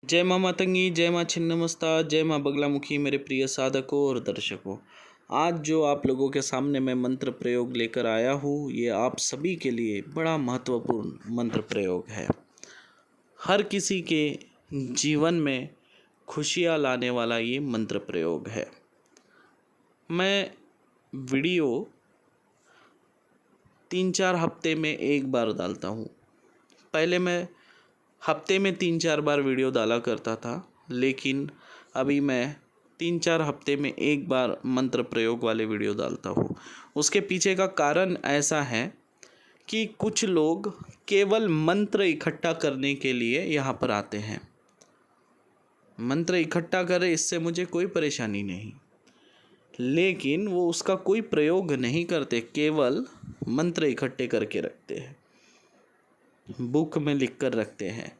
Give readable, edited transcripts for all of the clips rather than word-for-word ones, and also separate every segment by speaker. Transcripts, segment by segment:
Speaker 1: जय माँ मातंगी, जय माँ छिन्नमस्ता, जय माँ बगलामुखी। मेरे प्रिय साधकों और दर्शकों, आज जो आप लोगों के सामने मैं मंत्र प्रयोग लेकर आया हूँ, ये आप सभी के लिए बड़ा महत्वपूर्ण मंत्र प्रयोग है। हर किसी के जीवन में खुशियाँ लाने वाला ये मंत्र प्रयोग है। मैं वीडियो 3-4 हफ्ते में एक बार डालता हूँ। पहले मैं हफ्ते में 3-4 बार वीडियो डाला करता था, लेकिन अभी मैं 3-4 हफ्ते में एक बार मंत्र प्रयोग वाले वीडियो डालता हूँ। उसके पीछे का कारण ऐसा है कि कुछ लोग केवल मंत्र इकट्ठा करने के लिए यहाँ पर आते हैं। मंत्र इकट्ठा करें, इससे मुझे कोई परेशानी नहीं, लेकिन वो उसका कोई प्रयोग नहीं करते, केवल मंत्र इकट्ठे करके रखते हैं, बुक में लिख कर रखते हैं,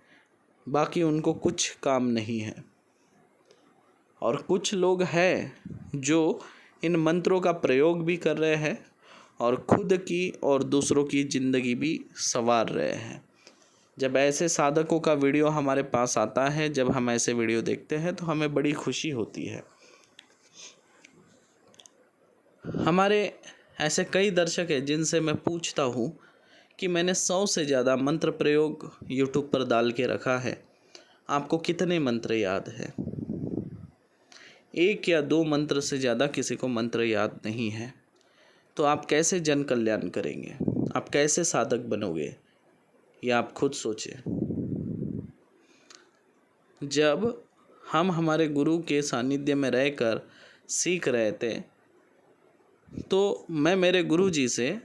Speaker 1: बाकी उनको कुछ काम नहीं है। और कुछ लोग हैं जो इन मंत्रों का प्रयोग भी कर रहे हैं और खुद की और दूसरों की ज़िंदगी भी संवार रहे हैं। जब ऐसे साधकों का वीडियो हमारे पास आता है, जब हम ऐसे वीडियो देखते हैं, तो हमें बड़ी खुशी होती है। हमारे ऐसे कई दर्शक हैं जिनसे मैं पूछता हूँ कि मैंने 100 से ज़्यादा मंत्र प्रयोग यूट्यूब पर डाल के रखा है, आपको कितने मंत्र याद है? 1 या 2 मंत्र से ज़्यादा किसी को मंत्र याद नहीं है। तो आप कैसे जन कल्याण करेंगे? आप कैसे साधक बनोगे? या आप खुद सोचें। जब हम हमारे गुरु के सानिध्य में रहकर सीख रहे थे, तो मैं मेरे गुरु जी से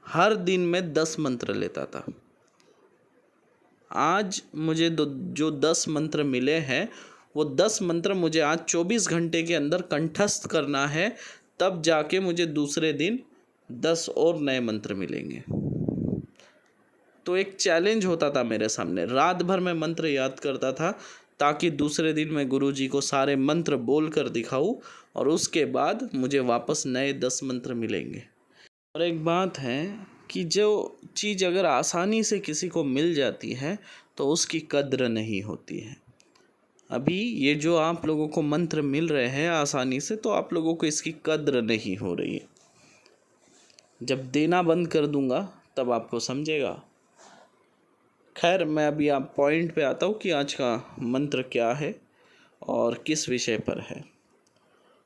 Speaker 1: हर दिन में 10 मंत्र लेता था। आज मुझे जो 10 मंत्र मिले हैं, वो 10 मंत्र मुझे आज 24 घंटे के अंदर कंठस्थ करना है, तब जाके मुझे दूसरे दिन 10 और नए मंत्र मिलेंगे। तो एक चैलेंज होता था मेरे सामने। रात भर मैं मंत्र याद करता था ताकि दूसरे दिन मैं गुरुजी को सारे मंत्र बोल कर दिखाऊं और उसके बाद मुझे वापस नए 10 मंत्र मिलेंगे। और एक बात है कि जो चीज़ अगर आसानी से किसी को मिल जाती है तो उसकी कद्र नहीं होती है। अभी ये जो आप लोगों को मंत्र मिल रहे हैं आसानी से, तो आप लोगों को इसकी कद्र नहीं हो रही है। जब देना बंद कर दूंगा तब आपको समझेगा। खैर, मैं अभी आप पॉइंट पे आता हूँ कि आज का मंत्र क्या है और किस विषय पर है।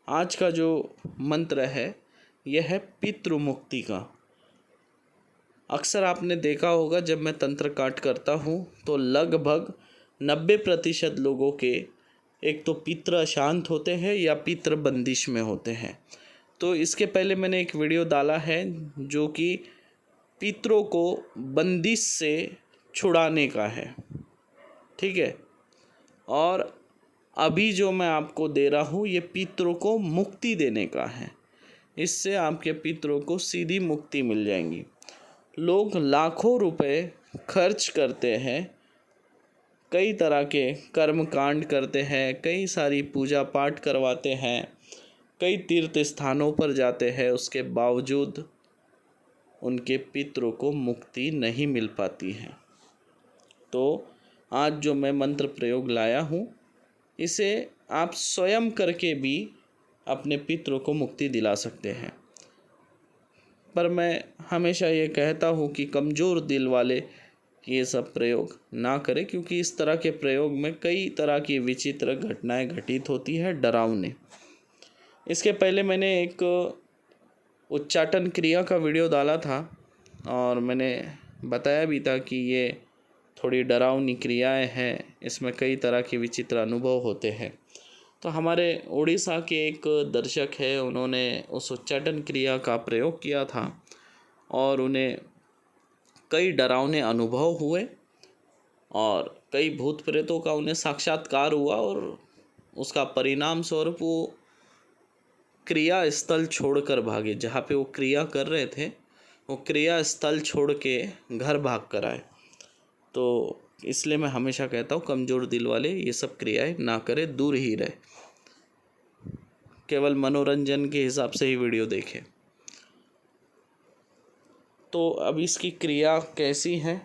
Speaker 1: आज का जो मंत्र है यह है पितृमुक्ति का। अक्सर आपने देखा होगा, जब मैं तंत्र काट करता हूँ तो लगभग 90% लोगों के एक तो पितृ अशांत होते हैं या पितृ बंदिश में होते हैं। तो इसके पहले मैंने एक वीडियो डाला है जो कि पितरों को बंदिश से छुड़ाने का है, ठीक है। और अभी जो मैं आपको दे रहा हूँ ये पितरों को मुक्ति देने का है। इससे आपके पितरों को सीधी मुक्ति मिल जाएंगी। लोग लाखों रुपए खर्च करते हैं, कई तरह के कर्म कांड करते हैं, कई सारी पूजा पाठ करवाते हैं, कई तीर्थ स्थानों पर जाते हैं, उसके बावजूद उनके पितरों को मुक्ति नहीं मिल पाती है। तो आज जो मैं मंत्र प्रयोग लाया हूँ, इसे आप स्वयं करके भी अपने पितरों को मुक्ति दिला सकते हैं। पर मैं हमेशा ये कहता हूँ कि कमज़ोर दिल वाले ये सब प्रयोग ना करें, क्योंकि इस तरह के प्रयोग में कई तरह की विचित्र घटनाएं घटित होती है, डरावने। इसके पहले मैंने एक उच्चाटन क्रिया का वीडियो डाला था और मैंने बताया भी था कि ये थोड़ी डरावनी क्रियाएं हैं, इसमें कई तरह के विचित्र अनुभव होते हैं। तो हमारे उड़ीसा के एक दर्शक है, उन्होंने उस उच्चाटन क्रिया का प्रयोग किया था और उन्हें कई डरावने अनुभव हुए और कई भूत प्रेतों का उन्हें साक्षात्कार हुआ और उसका परिणाम स्वरूप वो क्रिया स्थल छोड़कर भागे। जहाँ पे वो क्रिया कर रहे थे, वो क्रिया स्थल छोड़ के घर भाग कर आए। तो इसलिए मैं हमेशा कहता हूँ कमज़ोर दिल वाले ये सब क्रियाएं ना करें, दूर ही रहे, केवल मनोरंजन के हिसाब से ही वीडियो देखें। तो अब इसकी क्रिया कैसी है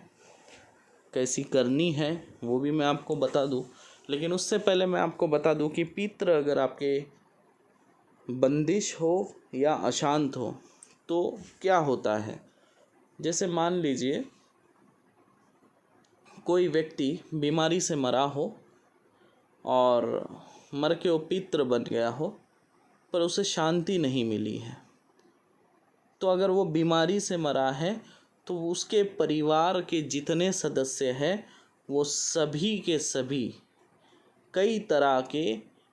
Speaker 1: कैसी करनी है वो भी मैं आपको बता दूं, लेकिन उससे पहले मैं आपको बता दूं कि पितृ अगर आपके बंदिश हो या अशांत हो तो क्या होता है। जैसे मान लीजिए कोई व्यक्ति बीमारी से मरा हो और मर के वो पितृ बन गया हो, पर उसे शांति नहीं मिली है, तो अगर वो बीमारी से मरा है तो उसके परिवार के जितने सदस्य हैं वो सभी के सभी कई तरह के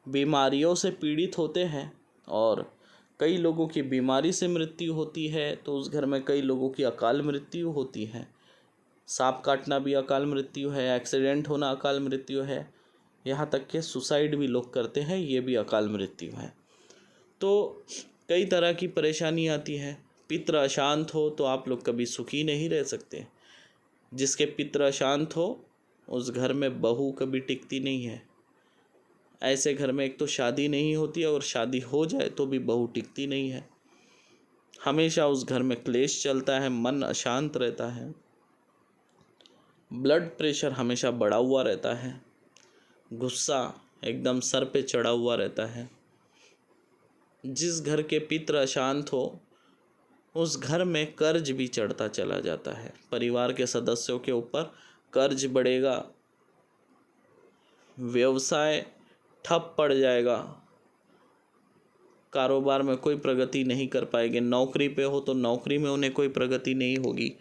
Speaker 1: बीमारियों से पीड़ित होते हैं, और कई लोगों की बीमारी से मृत्यु होती है, तो उस घर में कई लोगों की अकाल मृत्यु होती है। सांप काटना भी अकाल मृत्यु है, एक्सीडेंट होना अकाल मृत्यु है, यहाँ तक कि सुसाइड भी लोग करते हैं, ये भी अकाल मृत्यु है। तो कई तरह की परेशानी आती है। पितृ अशांत हो तो आप लोग कभी सुखी नहीं रह सकते। जिसके पितृ अशांत हो उस घर में बहू कभी टिकती नहीं है। ऐसे घर में एक तो शादी नहीं होती है, और शादी हो जाए तो भी बहू टिकती नहीं है। हमेशा उस घर में क्लेश चलता है, मन अशांत रहता है, ब्लड प्रेशर हमेशा बढ़ा हुआ रहता है, गुस्सा एकदम सर पे चढ़ा हुआ रहता है। जिस घर के पितृ अशांत हो उस घर में कर्ज भी चढ़ता चला जाता है, परिवार के सदस्यों के ऊपर कर्ज बढ़ेगा, व्यवसाय ठप पड़ जाएगा, कारोबार में कोई प्रगति नहीं कर पाएंगे, नौकरी पे हो तो नौकरी में उन्हें कोई प्रगति नहीं होगी,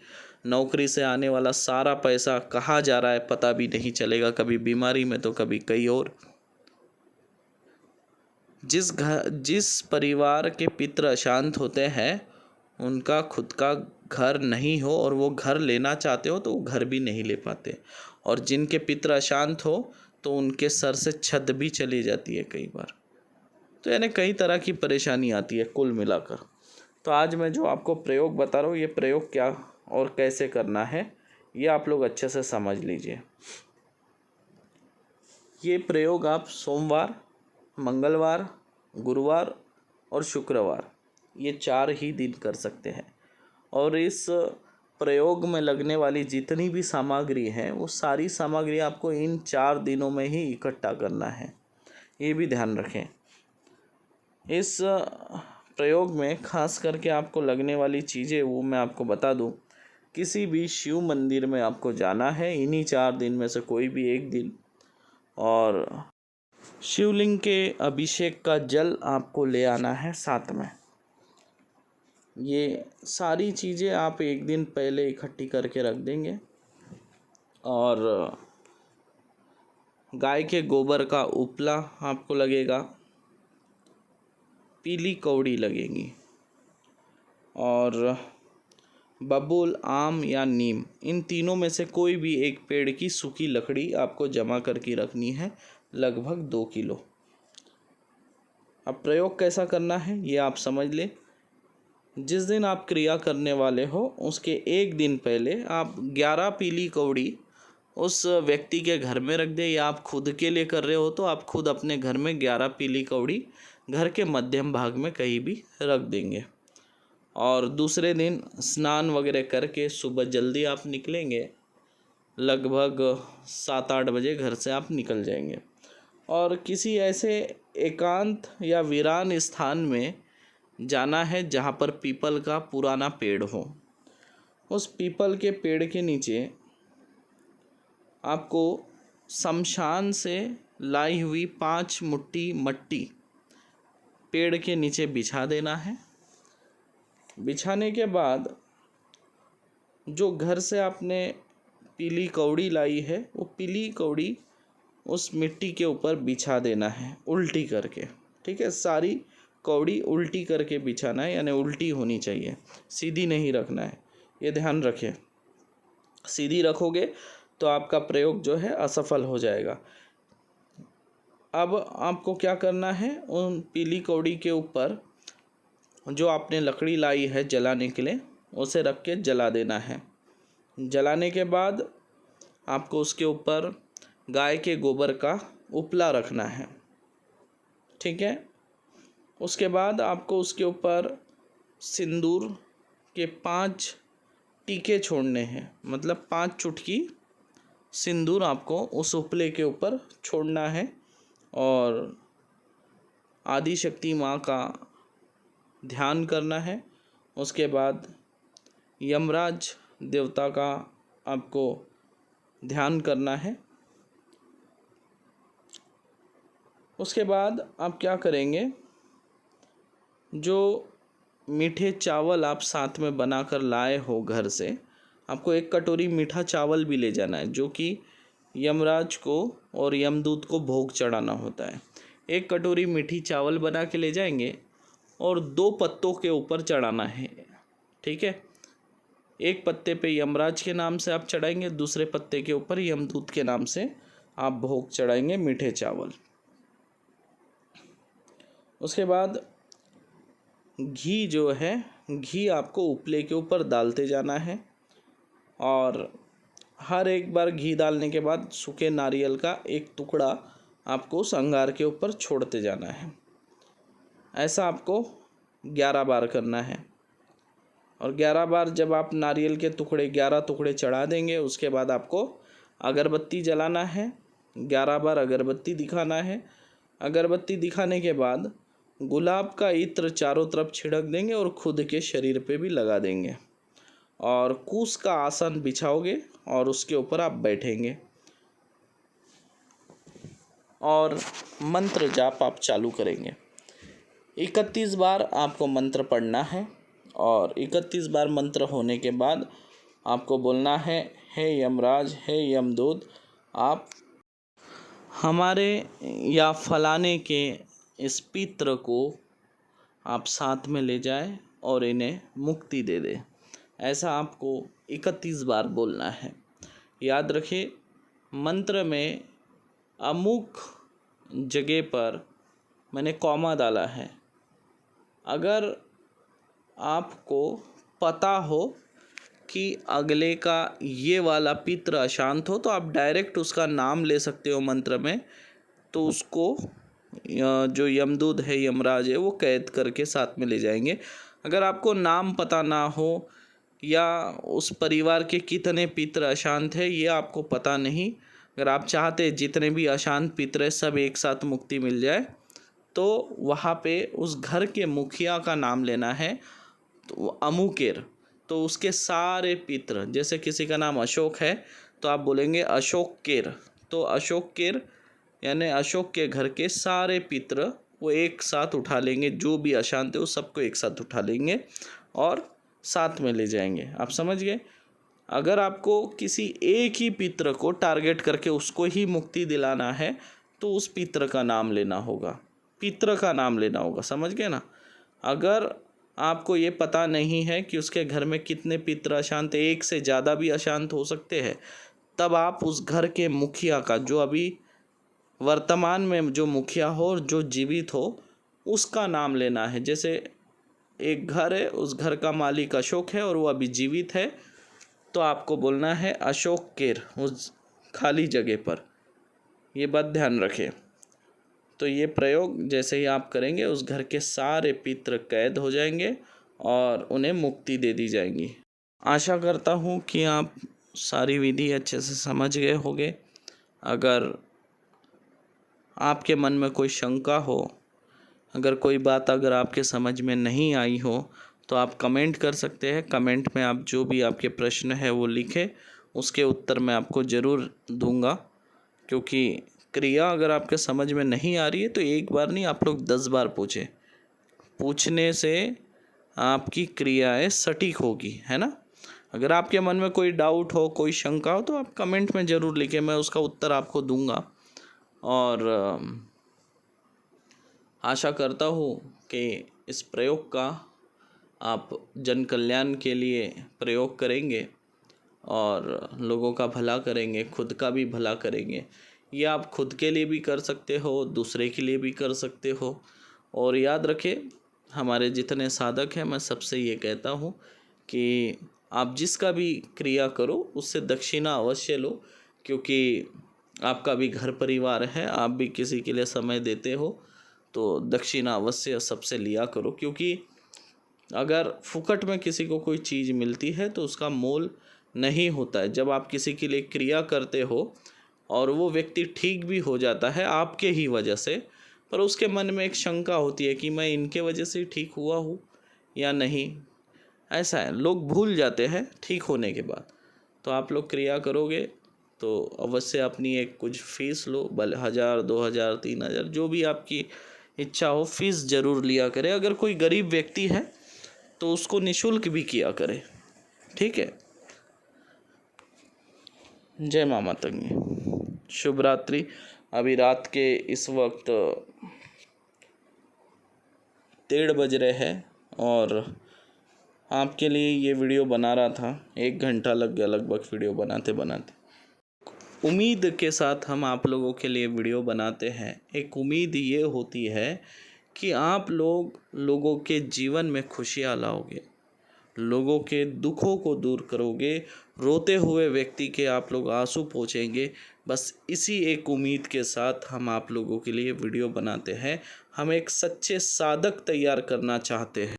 Speaker 1: नौकरी से आने वाला सारा पैसा कहाँ जा रहा है पता भी नहीं चलेगा, कभी बीमारी में तो कभी कहीं और। जिस परिवार के पितृ अशांत होते हैं उनका खुद का घर नहीं हो और वो घर लेना चाहते हो तो वो घर भी नहीं ले पाते, और जिनके पितृ अशांत हो तो उनके सर से छत भी चली जाती है कई बार। तो यानी कई तरह की परेशानी आती है कुल मिलाकर। तो आज मैं जो आपको प्रयोग बता रहा हूँ, ये प्रयोग क्या और कैसे करना है ये आप लोग अच्छे से समझ लीजिए। ये प्रयोग आप सोमवार, मंगलवार, गुरुवार और शुक्रवार ये 4 ही दिन कर सकते हैं, और इस प्रयोग में लगने वाली जितनी भी सामग्री है वो सारी सामग्री आपको इन 4 दिनों में ही इकट्ठा करना है, ये भी ध्यान रखें। इस प्रयोग में खास करके आपको लगने वाली चीज़ें वो मैं आपको बता दूं। किसी भी शिव मंदिर में आपको जाना है इन्हीं 4 दिन में से कोई भी एक दिन, और शिवलिंग के अभिषेक का जल आपको ले आना है साथ में। ये सारी चीज़ें आप एक दिन पहले इकट्ठी करके रख देंगे, और गाय के गोबर का उपला आपको लगेगा, पीली कौड़ी लगेगी, और बबूल, आम या नीम इन तीनों में से कोई भी एक पेड़ की सूखी लकड़ी आपको जमा करके रखनी है, लगभग 2 किलो। अब प्रयोग कैसा करना है ये आप समझ लें। जिस दिन आप क्रिया करने वाले हो उसके एक दिन पहले आप 11 पीली कौड़ी उस व्यक्ति के घर में रख दें, या आप खुद के लिए कर रहे हो तो आप खुद अपने घर में 11 पीली कौड़ी घर के मध्यम भाग में कहीं भी रख देंगे। और दूसरे दिन स्नान वगैरह करके सुबह जल्दी आप निकलेंगे, लगभग 7-8 बजे घर से आप निकल जाएंगे, और किसी ऐसे एकांत या वीरान स्थान में जाना है जहाँ पर पीपल का पुराना पेड़ हो। उस पीपल के पेड़ के नीचे आपको शमशान से लाई हुई 5 मुट्ठी मट्टी पेड़ के नीचे बिछा देना है। बिछाने के बाद जो घर से आपने पीली कौड़ी लाई है वो पीली कौड़ी उस मिट्टी के ऊपर बिछा देना है उल्टी करके, ठीक है। सारी कौड़ी उल्टी करके बिछाना है, यानी उल्टी होनी चाहिए, सीधी नहीं रखना है, ये ध्यान रखें। सीधी रखोगे तो आपका प्रयोग जो है असफल हो जाएगा। अब आपको क्या करना है, उन पीली कौड़ी के ऊपर जो आपने लकड़ी लाई है जलाने के लिए उसे रख के जला देना है। जलाने के बाद आपको उसके ऊपर गाय के गोबर का उपला रखना है, ठीक है। उसके बाद आपको उसके ऊपर सिंदूर के 5 टीके छोड़ने हैं, मतलब 5 चुटकी सिंदूर आपको उस उपले के ऊपर छोड़ना है और आदि शक्ति माँ का ध्यान करना है। उसके बाद यमराज देवता का आपको ध्यान करना है। उसके बाद आप क्या करेंगे, जो मीठे चावल आप साथ में बनाकर लाए हो घर से, आपको 1 कटोरी मीठा चावल भी ले जाना है, जो कि यमराज को और यमदूत को भोग चढ़ाना होता है। 1 कटोरी मीठी चावल बना के ले जाएंगे और 2 पत्तों के ऊपर चढ़ाना है। ठीक है, एक पत्ते पे यमराज के नाम से आप चढ़ाएंगे, दूसरे पत्ते के ऊपर यमदूत के नाम से आप भोग चढ़ाएंगे मीठे चावल। उसके बाद घी जो है, घी आपको उपले के ऊपर डालते जाना है और हर एक बार घी डालने के बाद सूखे नारियल का 1 टुकड़ा आपको उस अंगार के ऊपर छोड़ते जाना है। ऐसा आपको 11 बार करना है और 11 बार जब आप नारियल के टुकड़े 11 टुकड़े चढ़ा देंगे, उसके बाद आपको अगरबत्ती जलाना है। 11 बार अगरबत्ती दिखाना है। अगरबत्ती दिखाने के बाद गुलाब का इत्र चारों तरफ छिड़क देंगे और खुद के शरीर पे भी लगा देंगे और कूस का आसन बिछाओगे और उसके ऊपर आप बैठेंगे और मंत्र जाप आप चालू करेंगे। 31 बार आपको मंत्र पढ़ना है और 31 बार मंत्र होने के बाद आपको बोलना है, हे यमराज, हे यमदूत, आप हमारे या फलाने के इस पित्र को आप साथ में ले जाए और इन्हें मुक्ति दे दे। ऐसा आपको 31 बार बोलना है। याद रखिए, मंत्र में अमुक जगह पर मैंने कॉमा डाला है। अगर आपको पता हो कि अगले का ये वाला पित्र अशांत हो तो आप डायरेक्ट उसका नाम ले सकते हो मंत्र में, तो उसको जो यमदूत है, यमराज है, वो कैद करके साथ में ले जाएंगे। अगर आपको नाम पता ना हो या उस परिवार के कितने पित्र अशांत है ये आपको पता नहीं, अगर आप चाहते जितने भी अशांत पित्र है सब एक साथ मुक्ति मिल जाए, तो वहाँ पे उस घर के मुखिया का नाम लेना है, तो अमुकेर, तो उसके सारे पित्र, जैसे किसी का नाम अशोक है तो आप बोलेंगे अशोक केर, तो अशोक केर यानी अशोक के घर के सारे पित्र वो एक साथ उठा लेंगे, जो भी अशांत है वो सबको एक साथ उठा लेंगे और साथ में ले जाएंगे। आप समझ गए। अगर आपको किसी एक ही पित्र को टारगेट करके उसको ही मुक्ति दिलाना है तो उस पित्र का नाम लेना होगा, पित्र का नाम लेना होगा, समझ गए ना। अगर आपको ये पता नहीं है कि उसके घर में कितने पित्र अशांत, एक से ज़्यादा भी अशांत हो सकते हैं, तब आप उस घर के मुखिया का, जो अभी वर्तमान में जो मुखिया हो और जो जीवित हो, उसका नाम लेना है। जैसे एक घर है, उस घर का मालिक अशोक है और वो अभी जीवित है, तो आपको बोलना है अशोक केर उस खाली जगह पर। ये बात ध्यान रखें। तो ये प्रयोग जैसे ही आप करेंगे उस घर के सारे पित्र कैद हो जाएंगे और उन्हें मुक्ति दे दी जाएगी। आशा करता हूँ कि आप सारी विधि अच्छे से समझ गए होंगे। अगर आपके मन में कोई शंका हो, अगर कोई बात अगर आपके समझ में नहीं आई हो, तो आप कमेंट कर सकते हैं। कमेंट में आप जो भी आपके प्रश्न है वो लिखें, उसके उत्तर मैं आपको ज़रूर दूंगा। क्योंकि क्रिया अगर आपके समझ में नहीं आ रही है तो एक बार नहीं, आप लोग 10 बार पूछें। पूछने से आपकी क्रियाएं सटीक होगी, है ना। अगर आपके मन में कोई डाउट हो, कोई शंका हो, तो आप कमेंट में ज़रूर लिखें, मैं उसका उत्तर आपको दूंगा। और आशा करता हूँ कि इस प्रयोग का आप जन कल्याण के लिए प्रयोग करेंगे और लोगों का भला करेंगे, खुद का भी भला करेंगे। ये आप खुद के लिए भी कर सकते हो, दूसरे के लिए भी कर सकते हो। और याद रखें, हमारे जितने साधक हैं, मैं सबसे ये कहता हूँ कि आप जिसका भी क्रिया करो उससे दक्षिणा अवश्य लो, क्योंकि आपका भी घर परिवार है, आप भी किसी के लिए समय देते हो, तो दक्षिणा अवश्य सबसे लिया करो। क्योंकि अगर फुकट में किसी को कोई चीज़ मिलती है तो उसका मोल नहीं होता है। जब आप किसी के लिए क्रिया करते हो और वो व्यक्ति ठीक भी हो जाता है आपके ही वजह से, पर उसके मन में एक शंका होती है कि मैं इनके वजह से ठीक हुआ हूँ या नहीं। ऐसा है, लोग भूल जाते हैं ठीक होने के बाद। तो आप लोग क्रिया करोगे तो अवश्य अपनी एक कुछ फ़ीस लो, भले 1000, 2000, 3000, जो भी आपकी इच्छा हो, फ़ीस ज़रूर लिया करें। अगर कोई गरीब व्यक्ति है तो उसको निःशुल्क भी किया करें, ठीक है। जय माँ मातंगी, शुभ रात्रि। अभी रात के इस वक्त 1:30 बज रहे हैं और आपके लिए ये वीडियो बना रहा था। 1 घंटा लग गया लगभग वीडियो बनाते बनाते। उम्मीद के साथ हम आप लोगों के लिए वीडियो बनाते हैं। एक उम्मीद ये होती है कि आप लोगों के जीवन में खुशियाँ लाओगे, लोगों के दुखों को दूर करोगे, रोते हुए व्यक्ति के आप लोग आंसू पोंछेंगे। बस इसी एक उम्मीद के साथ हम आप लोगों के लिए वीडियो बनाते हैं। हम एक सच्चे साधक तैयार करना चाहते हैं।